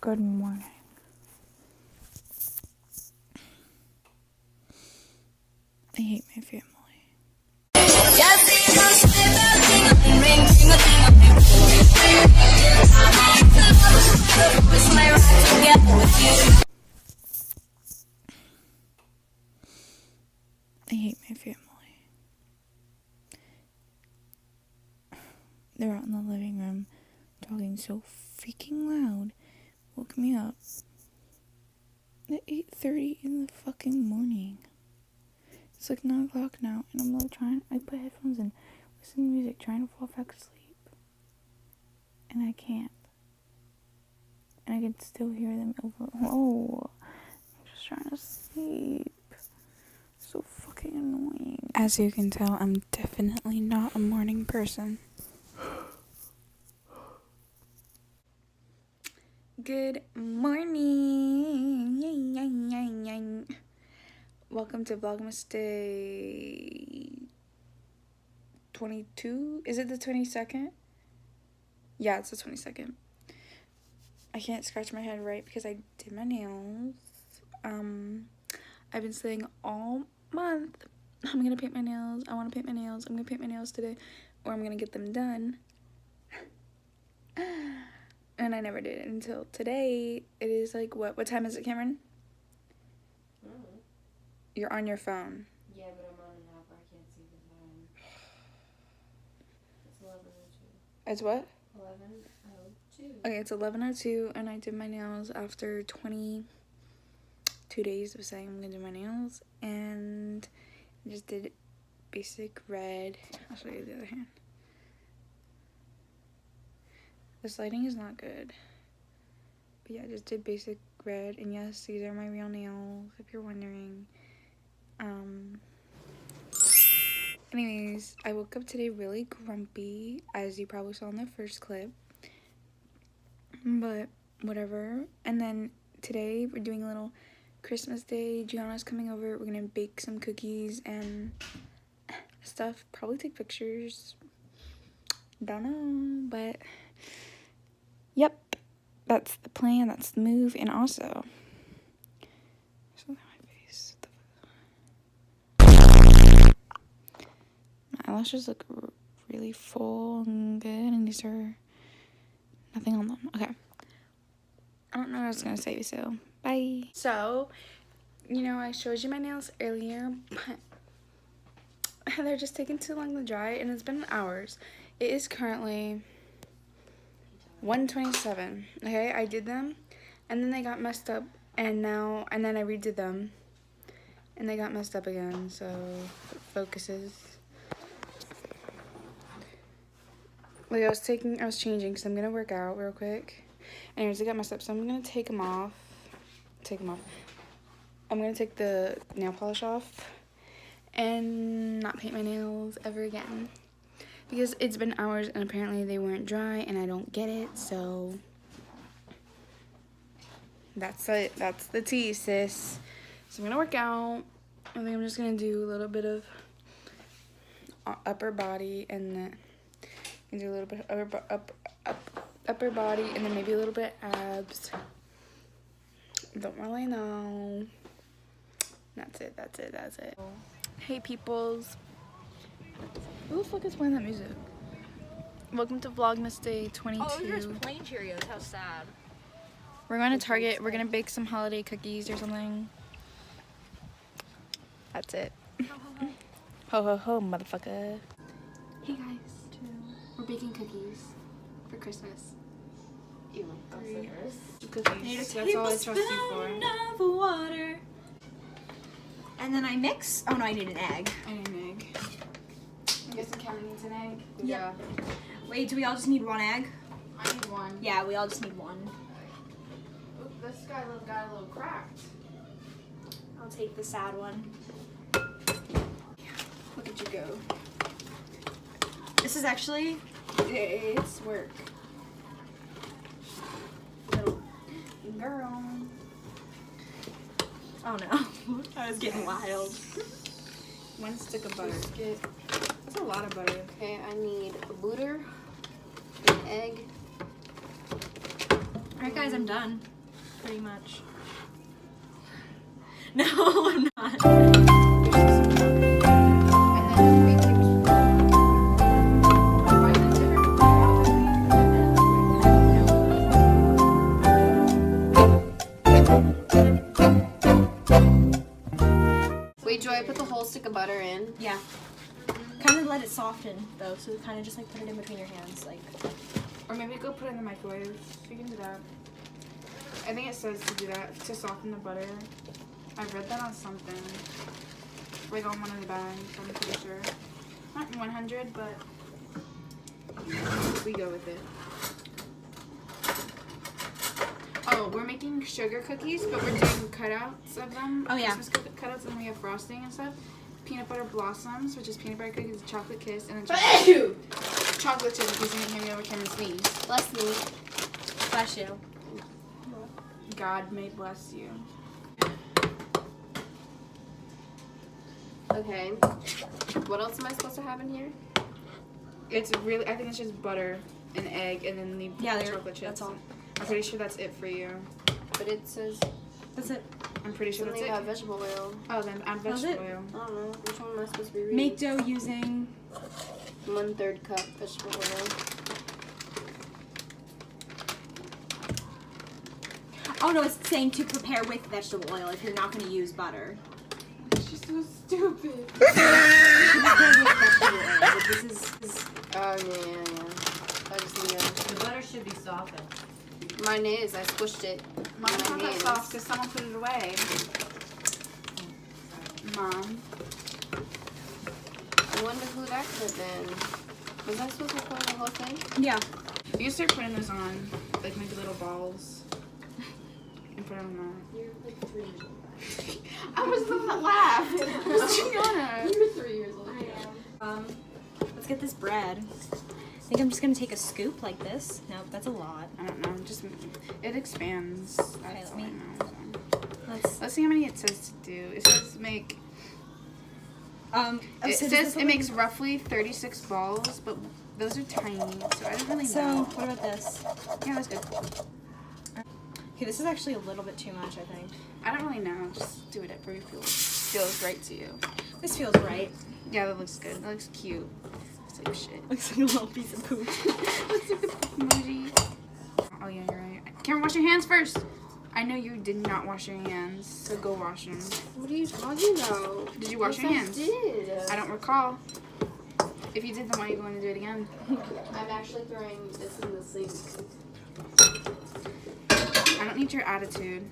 Good morning. I hate my family. I hate my family. They're out in the living room talking so freaking loud. Woke me up at 8:30 in the fucking morning. It's like 9 o'clock now, and I'm like I put headphones in, listen to music, trying to fall back to sleep. And I can't. And I can still hear them over. Oh, I'm just trying to sleep. So fucking annoying. As you can tell, I'm definitely not a morning person. Good morning. Welcome to Vlogmas Day 22. Is it the 22nd? Yeah, it's the 22nd. I can't scratch my head right because I did my nails. I've been saying all month, I'm gonna paint my nails. I want to paint my nails. I'm gonna paint my nails today, or I'm gonna get them done. And I never did it until today. It is like, what time is it, Cameron? Mm-hmm. You're on your phone. Yeah, but I'm on an app where I can't see the time. It's 11:02. It's what? 11:02. Okay, it's 11:02, and I did my nails after 22 days of saying I'm gonna do my nails, and I just did basic red. I'll show you the other hand. This lighting is not good, but yeah, I just did basic red, and yes, these are my real nails, if you're wondering. Anyways, I woke up today really grumpy, as you probably saw in the first clip, but whatever. And then today we're doing a little Christmas Day. Gianna's coming over. We're gonna bake some cookies and stuff, probably take pictures, don't know, but yep, that's the plan, that's the move. And also, something on my face. My eyelashes look really full and good, and these are nothing on them. Okay, I don't know what I was gonna say, so bye. So, you know, I showed you my nails earlier, but they're just taking too long to dry, and it's been hours. It is currently 1:27. Okay, I did them, and then they got messed up, and then I redid them, and they got messed up again. So it focuses. Like I was changing because I'm gonna work out real quick. Anyways, they got messed up, so I'm gonna take them off. I'm gonna take the nail polish off and not paint my nails ever again, because it's been hours and apparently they weren't dry, and I don't get it. So that's it. That's the tea, sis. So I'm gonna work out. I think I'm just gonna do a little bit of upper body, and then do a little bit of upper body, and then maybe a little bit abs. Don't really know. That's it. Hey peoples. Who the fuck is playing that music? Welcome to Vlogmas Day 22. Oh, those are just plain Cheerios. How sad. We're going to Target. We're going to bake some holiday cookies or something. That's it. Ho ho ho, motherfucker. Hey guys. We're baking cookies for Christmas. Ew, that's so gross. Cookies. That's all I trust you for. Of water. And then I mix. Oh no, I need an egg. I need an egg. I guess the camera needs an egg. Yeah. Wait, do we all just need one egg? I need one. Yeah, we all just need one. Oop, this guy got a little cracked. I'll take the sad one. Look at you go. This is actually, It's work. Little girl. oh no, I was getting wild. 1 stick of butter. That's a lot of butter. Okay, I need a butter, an egg. Alright guys, I'm done. pretty much. No, I'm not. Wait, do I put the whole stick of butter in? Yeah. Kind of let it soften though, so kind of just like put it in between your hands, like. Or maybe go put it in the microwave. You can do that. I think it says to do that to soften the butter. I read that on something, like on one of the bags. I'm pretty sure. Not 100, but we go with it. Oh, we're making sugar cookies, but we're doing cutouts of them. Oh, yeah. Christmas cutouts, and then we have frosting and stuff. Peanut butter blossoms, which is peanut butter cookies, chocolate kiss, and then chocolate chip cookies. And hand me over Cameron's sneeze. Bless me. Bless you. God may bless you. Okay. What else am I supposed to have in here? It's really, I think it's just butter and egg, and then the chocolate chips. That's all. I'm pretty sure that's it for you. But it says That's it. I'm pretty sure something that's about it. vegetable oil. Oh, then add That's vegetable it. oil. I don't know. Which one am I supposed to be reading? Make dough using. 1/3 cup vegetable oil. Oh no, it's saying to prepare with vegetable oil if you're not going to use butter. She's so stupid. Prepare with vegetable oil. But this is Oh, yeah. I just need The butter should be softened. Mine is. I squished it. Mine's not that Mayonnaise. soft because someone put it away. Mom. I wonder who that could have been. Was I supposed to pour the whole thing? yeah. You can start putting those on, like maybe little balls. And put it on that. You're like 3 years old. I was the one that laughed. It was Gianna. You're 3 years old. Let's get this bread. I think I'm just going to take a scoop like this. No, that's a lot. I don't know. Just it expands. Okay, That's let all I me- know. Let's. See how many it says to do. It says make. Oh, It so does says this it look makes roughly 36 balls, but those are tiny, so I don't really So, know. what about this? Yeah, that's good. Okay, this is actually a little bit too much, I think. I don't really know. Just do whatever you feels right to you. This feels right. Yeah, that looks good. That looks cute. It's like shit. Looks like a little piece of poop. Looks like a emoji. Oh yeah, you're right. Cameron, wash your hands first. I know you did not wash your hands, so go wash them. What are you talking about? Did you wash Yes, your hands? I did. I don't recall. If you did, then why are you going to do it again? I'm actually throwing this in the sink. I don't need your attitude.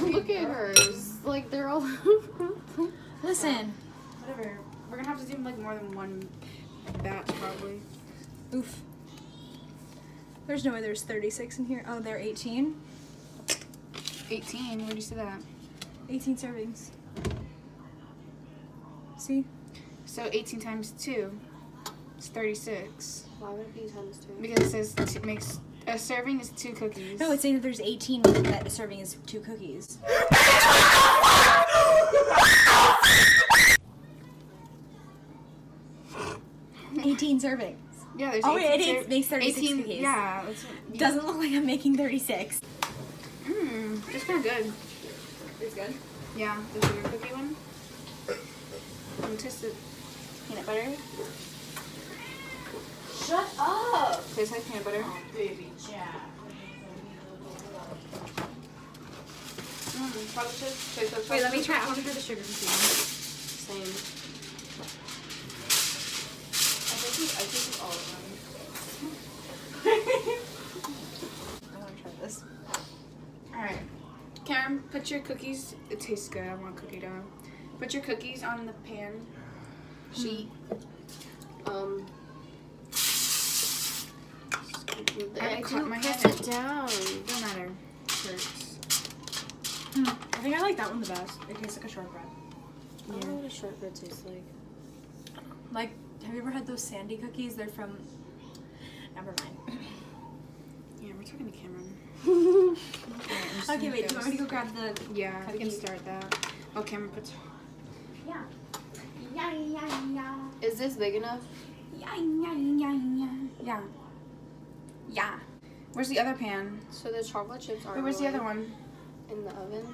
Look at hers. Like, they're all... Listen. Whatever. We're gonna have to do like more than one batch probably. Oof. There's no way there's 36 in here. Oh, they're 18. 18. Where'd you see that? 18 servings. See? So 18 times 2 is 36. Why would it be times 2? Because it says makes a serving is 2 cookies. No, it's saying that there's 18 that a serving is 2 cookies. 18 servings. Yeah, there's Oh, 18 it makes 36 cookies. Yeah. That's, Doesn't look like I'm making 36. It's kind of good. It's good. Yeah, the sugar cookie one. I'm tasted peanut butter. Shut up! Tastes like peanut butter. Baby Jack. Chocolate chips. Tastes like Wait, let chocolate me try. I chips. want to try the sugar cookie. Same. I think it's all of them. I want to try this. Alright. Karen, put your cookies. It tastes good. I want cookie dough. Put your cookies on the pan sheet. I cut my Press head. it down. Don't matter. Hurts. I think I like that one the best. It tastes like a shortbread. I don't know what a shortbread tastes like. Like, have you ever had those Sandy cookies? They're from. Never mind. Yeah, we're talking to Cameron. Okay, wait. Do you want me to go grab the? Yeah, we can cookie? start that. Oh, Cameron puts. Yeah. Yeah, yeah, yeah. Is this big enough? Yeah, yeah, yeah, yeah. Yeah. Yeah. Where's the other pan? So the chocolate chips are. Wait, where's the other one? In the oven.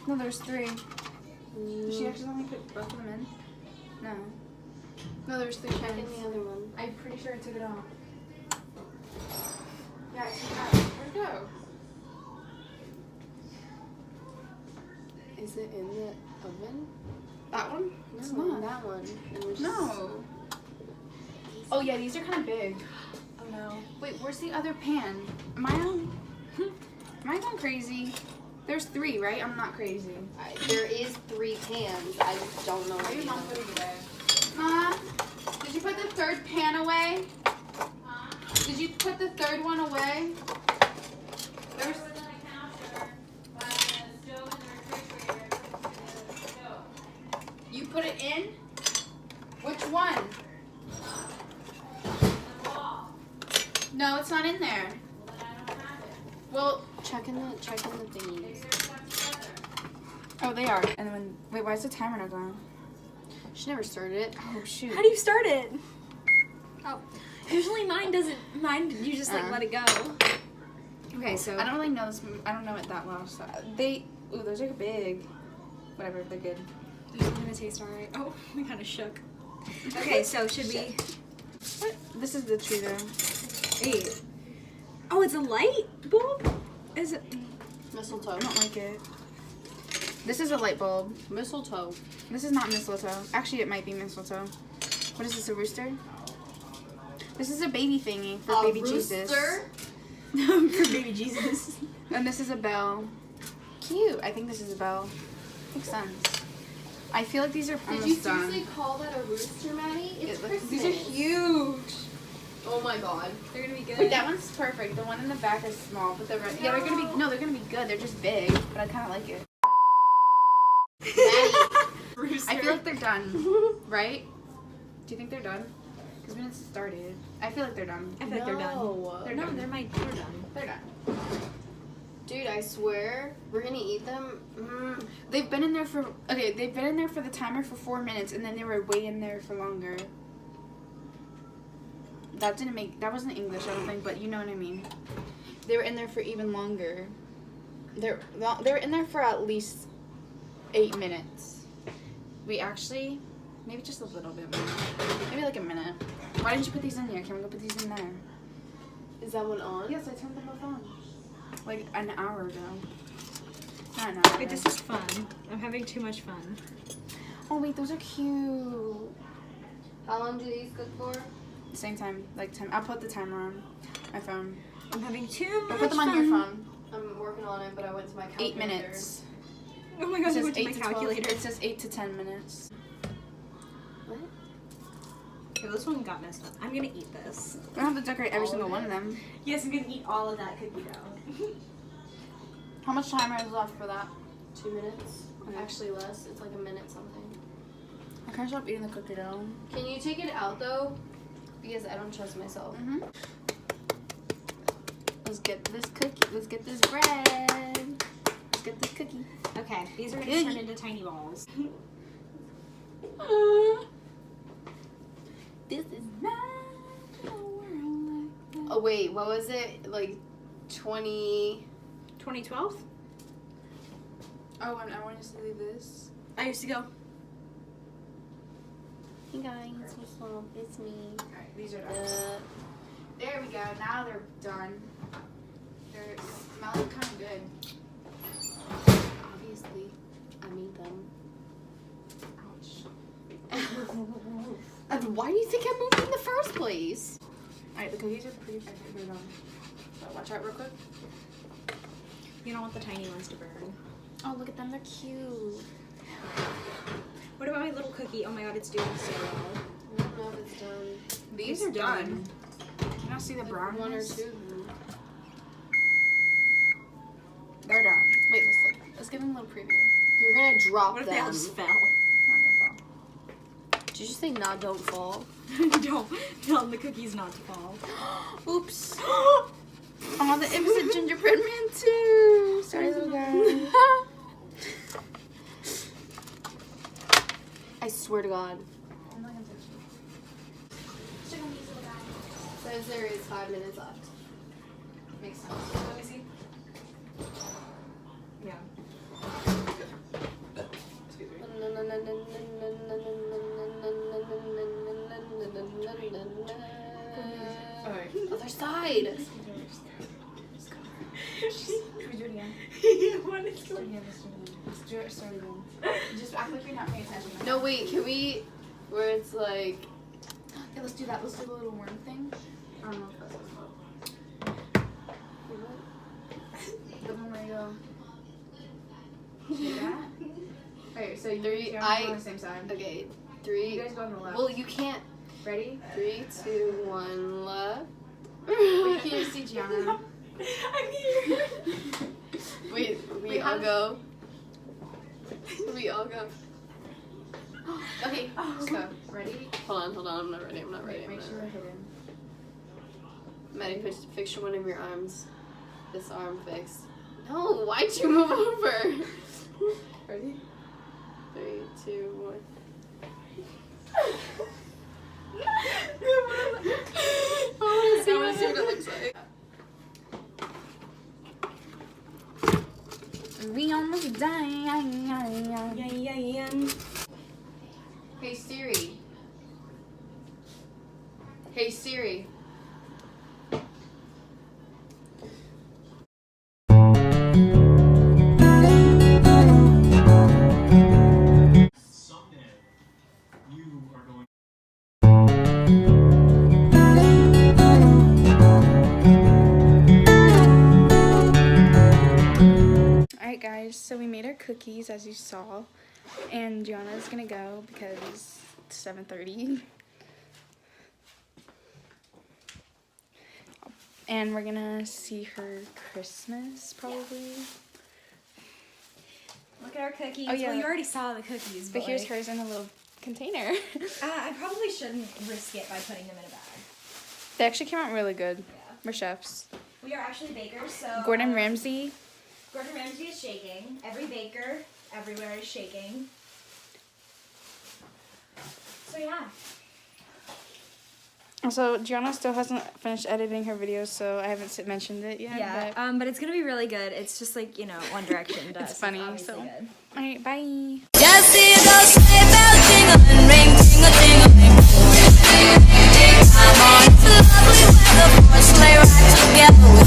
No, there's 3. Did she accidentally put both of them in? No. No, there's 3 Check pans. in the other one. I'm pretty sure I took it out. Yeah, I took it out. Where'd it go? Is it in the oven? That one? No, It's not. that one. And we're just- No. Oh yeah, these are kind of big. Oh no. Wait, where's the other pan? Am I on? Am I going crazy? There's 3, right? I'm not crazy. There is 3 pans. I just don't know. Where what did Mom they put it away? Mom, did you put the 3rd pan away? Did you put the 3rd one away? There's. You put it in? Which one? No, it's not in there. Well, Check in the thingies. oh, they are. And then, wait, why is the timer not going? She never started it. Oh, shoot. How do you start it? Oh, usually mine doesn't. Mine, you just like let it go. Okay, so I don't really know this. I don't know it that well. So ooh, those are big. Whatever, they're good. they're gonna taste alright. Oh, we kind of shook. Okay, so should we? What? This is the Cheeto. 8. Oh, it's a light bulb. Is it? Mistletoe. I don't like it. This is a light bulb. Mistletoe. This is not mistletoe. Actually, it might be mistletoe. What is this? A rooster? This is a baby thingy for baby Jesus. Rooster? For baby Jesus. And this is a bell. Cute. I think this is a bell. Makes sense. I feel like these are Did almost you done. seriously call that a rooster, Maddie? It's Christmas. These are huge. Oh my god. They're gonna be good. Wait, that one's perfect. The one in the back is small, but the rest, yeah, they're gonna be they're gonna be good. They're just big, but I kind of like it. Maddie. I feel like they're done, right? Do you think they're done? Because when it started, I feel like they're done. I feel like they're done. They're No, done. they're done. They're done. Dude, I swear, we're gonna eat them. They've been in there for They've been in there for the timer for 4 minutes, and then they were way in there for longer. That wasn't English, I don't think, but you know what I mean. They were in there for even longer. They were in there for at least 8 minutes. We actually, maybe just a little bit more. Maybe like a minute. Why didn't you put these in here? Can we go put these in there? Is that one on? Yes, I turned them both on. Like an hour ago. Not an hour Wait, ago. this is fun. I'm having too much fun. Oh wait, those are cute. How long do these cook for? Same time, like 10. I'll put the timer on my phone. I'm having too much I'll put them fun. on your phone. I'm working on it, but I went to my calculator. 8 minutes. Oh my It gosh, I says went to my 8 to 12. calculator. It says 8 to 10 minutes. What? Okay, this one got messed up. I'm gonna eat this. We don't have to decorate every All single of one it? of them. Yes, I'm gonna eat all of that cookie dough. How much timer is left for that? 2 minutes. Okay. Actually less. It's like a minute something. I can't stop eating the cookie dough. Can you take it out though? Because I don't trust myself. Let's get this cookie. Let's get this bread. Let's get this cookie. Okay, these are gonna Cookie. turn into tiny balls. This is my world. Oh wait, what was it? Like 20... 2012? Oh, and I want us to do this. I used to go. Hey guys, what's up? It's me. Alright, these are done. There we go. Now they're done. They're smelling kind of good. Obviously, I made them. Ouch. And why do you think I moved in the first place? Alright, the cookies are pretty good on. So watch out real quick. You don't want the tiny ones to burn. Oh, look at them. They're cute. What about my little cookie? Oh my god, it's doing so well. I don't know if it's done. These It's are done. Can I see the Like brown one or ones? two of them. They're done. Wait, let's give them a little preview. You're gonna drop What if them. they all just fell? Not gonna fall. Did you say nah, don't fall? Don't tell the cookies not to fall. Oops. Oh, it was a gingerbread man too. Sorry, little guy. I swear to God. I'm not gonna touch you. Says there is 5 minutes left. Makes sense. Let me see. Yeah. Alright, other side. Should we do it again? What is going on? Let's do it. Start again. Just act like you're not paying attention. No, wait, can we, where it's like, Okay, let's do that. Let's do the little worm thing. I don't know if that's what's called. The one where you go. See that? Okay, so you Three, go I- on the same side. okay, You 3, guys go on the left. well, you can't, Ready? 3, 2, 1, left. Wait, can you see Gianna? I'm here. we Wait, all how- go. We all go. Okay, let's go. Ready? Hold on, I'm not ready, I'm not ready. Wait, make sure we're hidden. Maddie, fix one of your arms. This arm fixed. No, why'd you move over? Ready? 3, 2, 1. I want to see what it looks like. We almost dying. Yeah. Hey Siri. Hey Siri. Someday, you are going. Alright guys, so we made our cookies as you saw, and Gianna's gonna go because it's 7:30. And we're gonna see her Christmas probably. Look at our cookies. Oh, yeah. Well, you already saw the cookies, But here's like, hers in a little container. I probably shouldn't risk it by putting them in a bag. They actually came out really good. Yeah. We're chefs. We are actually bakers, so Gordon Ramsay. Gordon Ramsay is shaking. Every baker everywhere is shaking. So yeah. So Gianna still hasn't finished editing her videos, so I haven't mentioned it yet. Yeah, but it's gonna be really good. It's just like, you know, One Direction does. It's funny, obviously so. good. Alright, bye. Just see those sleigh bells jingling, ring, tingle, tingling. Come on, it's a lovely weather for a sleigh ride together.